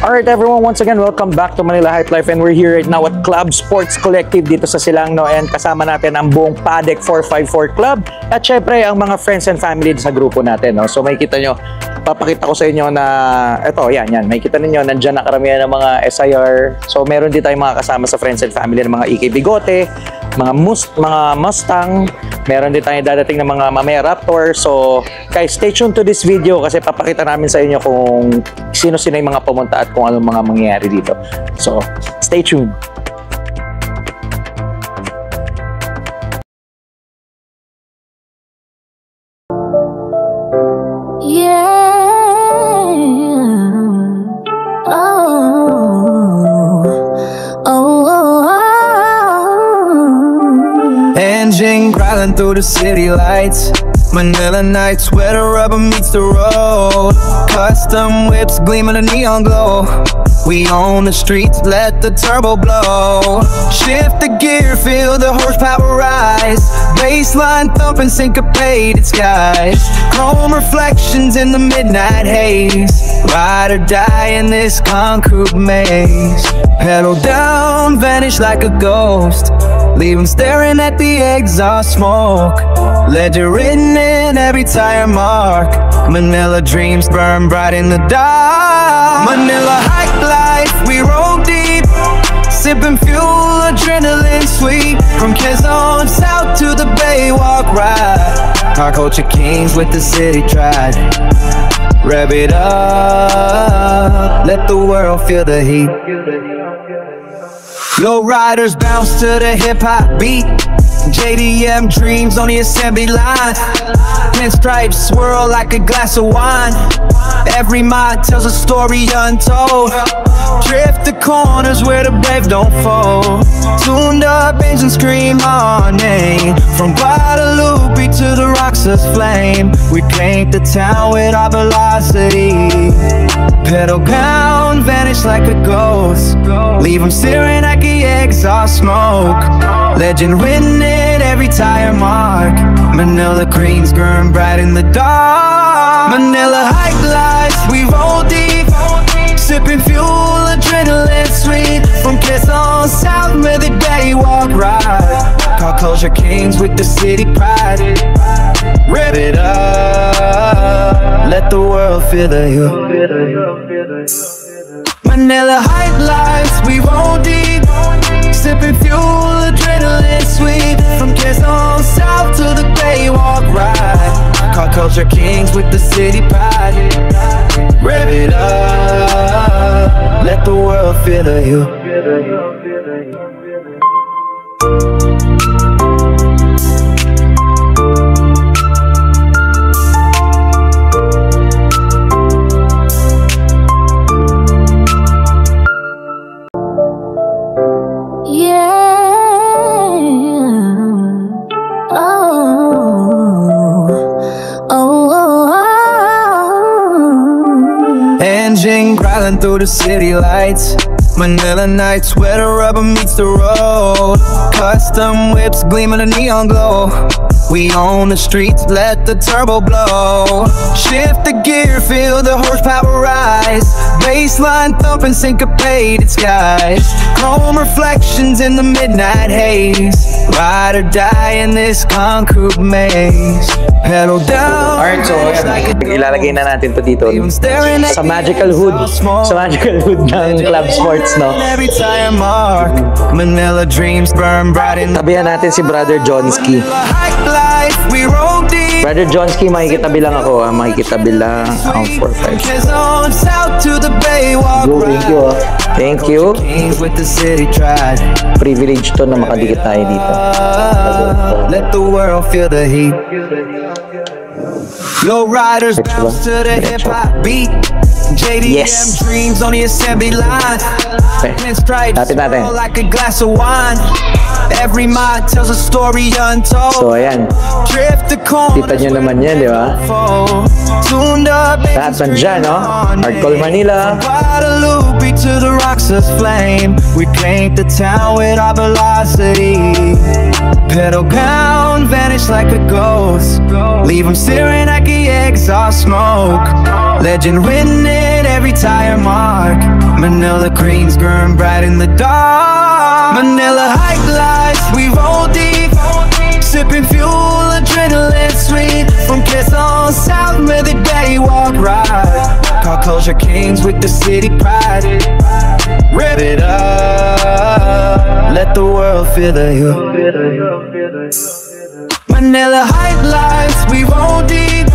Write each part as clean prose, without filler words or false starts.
Alright everyone, once again, welcome back to Manila Hype Life, and we're here right now at Club Sports Collective dito sa Silang, no? And kasama natin ang buong PADEC 454 Club at syempre ang mga friends and family sa grupo natin, no? So makikita nyo, papakita ko sa inyo na ito, yan, makikita ninyo, nandyan na karamihan ng mga SIR. So meron din tayong mga kasama sa friends and family ng mga EK Bigote, mga Mustang, meron din tayong dadating ng mga Mamaya Raptor. So guys, stay tuned to this video kasi papakita namin sa inyo kung sino-sino yung mga pumunta at kung anong mga mangyayari dito. So stay tuned. Engine growling through the city lights, Manila nights where the rubber meets the road. Custom whips gleam in the neon glow. We own the streets, let the turbo blow. Shift the gear, feel the horsepower rise. Baseline thumping, syncopated skies. Chrome reflections in the midnight haze. Ride or die in this concrete maze. Pedal down, vanish like a ghost. Leave 'em staring at the exhaust smoke. Legend written in every tire mark. Manila dreams burn bright in the dark. Manila hike life, we roll deep. Sipping fuel, adrenaline sweet. From Quezon south to the Bay, walk ride. Our culture kings with the city pride. Rev it up, let the world feel the heat. Low riders bounce to the hip-hop beat. JDM dreams on the assembly line. Pinstripes swirl like a glass of wine. Every mod tells a story untold. Drift the corners where the brave don't fold. Tuned up engines scream our name. From Guadalupe to the Roxas flame, we paint the town with our velocity. Pedal pound, vanish like a ghost. Leave 'em staring at the exhaust smoke. Legend written in every tire mark. Manila greens burn bright in the dark. Manila hike lights, we roll deep. Sipping fuel, adrenaline sweet. From Quezon south where the day walk ride. Car culture kings with the city pride. Rev it up, let the world feel the heat. Manila hype lights, we roll deep. Sipping fuel, adrenaline sweet. From Quezon south to the Bay, walk ride. Car culture kings with the city pride. Rev it up, let the world feel the heat. Engine growling through the city lights. Manila nights where the rubber meets the road. Custom whips gleam in the neon glow. We own the streets, let the turbo blow. Shift the gear, feel the horsepower rise. Baseline thumping, syncopated skies. Chrome reflections in the midnight haze. Ride or die in this concrete maze. Pedal down. Alright, so ilalagay na natin to dito sa magical hood. Sa magical hood ng Club Sports, no? Every tire mark. Manila dreams burn bright in the tabihan natin si Brother Johnsky. Brother Johnsky, makikitabi lang ako, ha? Makikitabi lang ang 4-5. Go, thank you, ha? Thank you. Privilege to na makadikit tayo dito. Let the world feel the heat. Low riders bounce to the hip-hop beat. JDM dreams on the assembly line. Pinstripes swirl like a glass of wine. Every mod tells a story untold. So ayan, kita nyo naman yan, di ba? Lahat nandyan, no? Hardcore Manila. Guadalupe to the Roxas flame. We paint the town with our velocity. Pedal pound, vanish like a ghost. Leave 'em staring at the exhaust smoke. Legend written in every tire mark. Manila creams burn bright in the dark. Manila high life, we roll deep. Sipping fuel, adrenaline sweet. From Quezon South where the day walk right. Car culture kings with the city pride. Rev it up, let the world feel the hill. Manila high lives, we roll deep.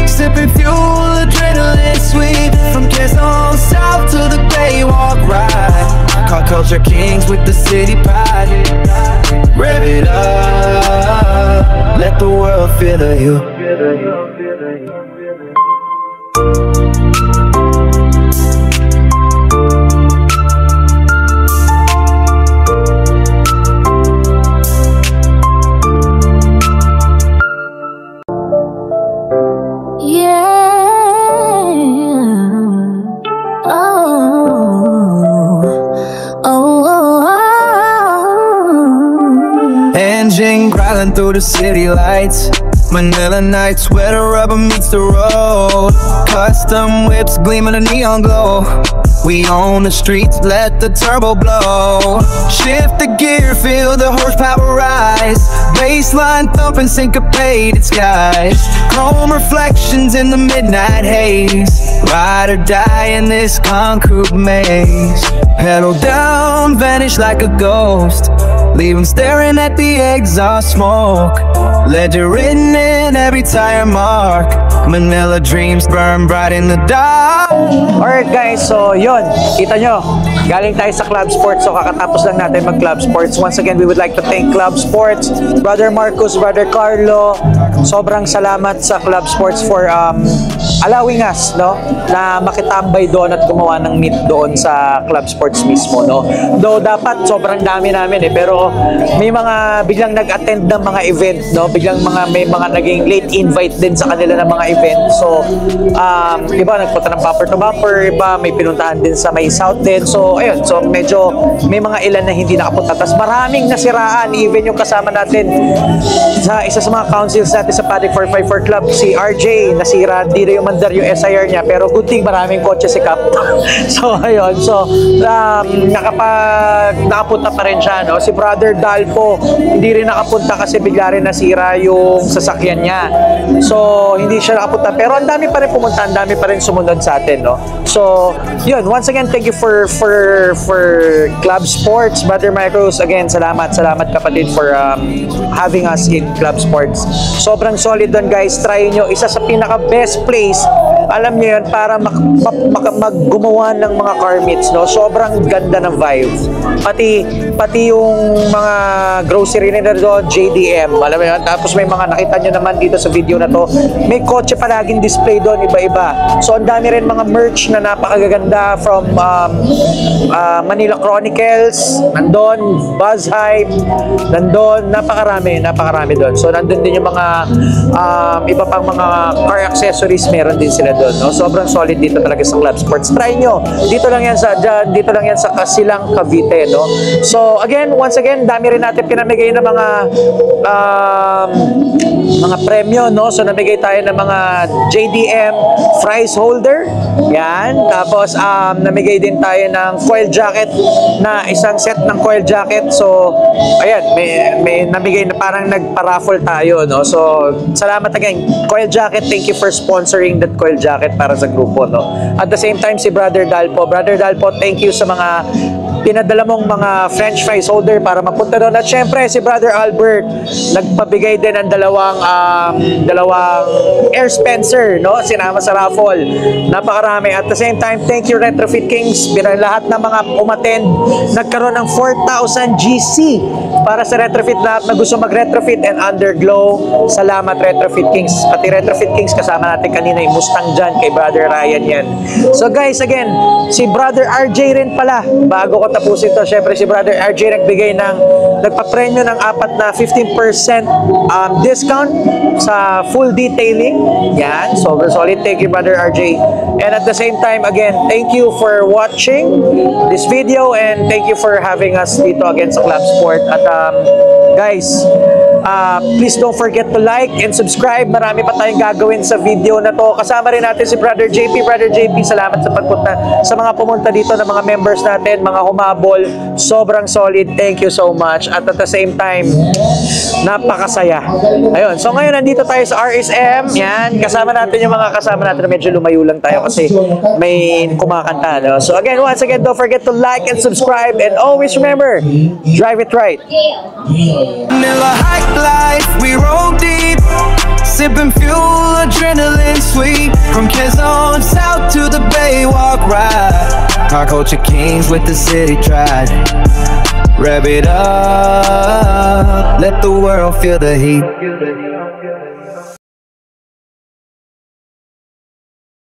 Sipping fuel, adrenaline sweet. From Quezon South to the Bay Walk ride. Car culture kings with the city pride. Rev it up, let the world feel the hill. Engine growling through the city lights. Manila nights where the rubber meets the road. Custom whips gleaming a neon glow. We own the streets, let the turbo blow. Shift the gear, feel the horsepower rise. Baseline thumping, syncopated skies. Chrome reflections in the midnight haze. Ride or die in this concrete maze. Pedal down, vanish like a ghost. Leave 'em staring at the exhaust smoke. Ledger written in every tire mark. Manila dreams burn bright in the dark. Alright guys, so yun, kita nyo, galing tayo sa Club Sports, so kakatapos lang natin mag Club Sports. Once again, we would like to thank Club Sports, Brother Marcus, Brother Carlo. Sobrang salamat sa Club Sports for allowing us, no, na makitambay doon at gumawa ng meet doon sa Club Sports mismo, no. Though dapat sobrang dami namin pero may mga biglang nag-attend ng mga event, no, biglang may mga naging late invite din sa kanila ng mga event. So iba nagpunta ng bumper to bumper, iba may pinuntahan din sa may south din. So ayun, so medyo may mga ilan na hindi nakapunta. Tapos maraming nasiraan, even yung kasama natin sa isa sa mga councils natin sa Paddock 454 Club, si RJ, nasira, di rin umandar yung SIR niya, pero good thing maraming kotse si Cap. So ayun, so nakapunta pa rin siya, no. Si Brother Dalpo hindi rin nakapunta kasi bigla rin nasira yung sasakyan niya, so hindi siya nakapunta, pero ang dami pa rin pumunta, ang dami pa rin sumunod sa atin, no. So yun, once again, thank you for Club Sports, Brother Marcos. Again, salamat kapatid for having us in Club Sports. Sobrang solid doon guys, try nyo, isa sa pinaka best place, alam nyo yun, para gumawa ng mga car meets, no. Sobrang ganda ng vibe, pati yung mga grocery nila doon, JDM, alam mo yun. Tapos may mga nakita nyo naman dito sa video na to, may kotse palaging display doon, iba-iba. So ang dami rin mga merch na napakaganda from Manila Chronicles, nandun, Buzz Hype, nandun, napakarami doon. So nandun din yung mga iba pang mga car accessories, meron din sila doon, no? Sobrang solid dito talaga sa Club Sports. Try nyo, dito lang yan sa Kasilang, Cavite, no? So again, once again, dami rin natin pinamigay ng mga premyo, no? So namigay tayo ng mga JDM prize holder, yan. Tapos namigay din tayo ng coil jacket, na isang set ng coil jacket. So ayan, may namigay na, parang nagpa-raffle tayo, no? So salamat again, coil jacket, thank you for sponsoring that coil jacket para sa grupo, no? At the same time, si Brother Dalpo, thank you sa mga pinadala mong mga french fries holder para mapunta doon. At syempre si Brother Albert nagpabigay din ng dalawang Air Spencer, no, sinama sa raffle. Napakarami. At the same time, thank you Retrofit Kings, lahat ng mga umattend nagkaroon ng 4,000 GC para sa retrofit, lahat na gusto mag-retrofit and underglow. Salamat Retrofit Kings. Pati Retrofit Kings kasama natin kanina yung Mustang dyan kay Brother Ryan yan. So guys, again, si Brother RJ rin pala, bago ko tapusin to, syempre si Brother RJ nagpa-premyo ng 4 na 15% discount sa full detailing. Yan, super solid. Thank you Brother RJ. And at the same time, again, thank you for watching this video and thank you for having us dito again sa Club Sport. At Guys, please don't forget to like and subscribe. Marami pa tayong gagawin sa video na to. Kasama rin natin si Brother JP. Brother JP, salamat sa pagpunta, sa mga pumunta dito na mga members natin, mga humabol. Sobrang solid. Thank you so much. At the same time, napakasaya. Ayun. So ngayon, nandito tayo sa RSM. Yan. Kasama natin yung mga kasama natin na medyo lumayo lang tayo kasi may kumakanta. No? So again, once again, don't forget to like and subscribe. And always remember, drive it right. Vanilla hike life, we roll deep, sipping fuel, adrenaline sweet. From Quezon south to the Bay, walk ride. Our culture kings with the city tried. Rev it up, let the world feel the heat.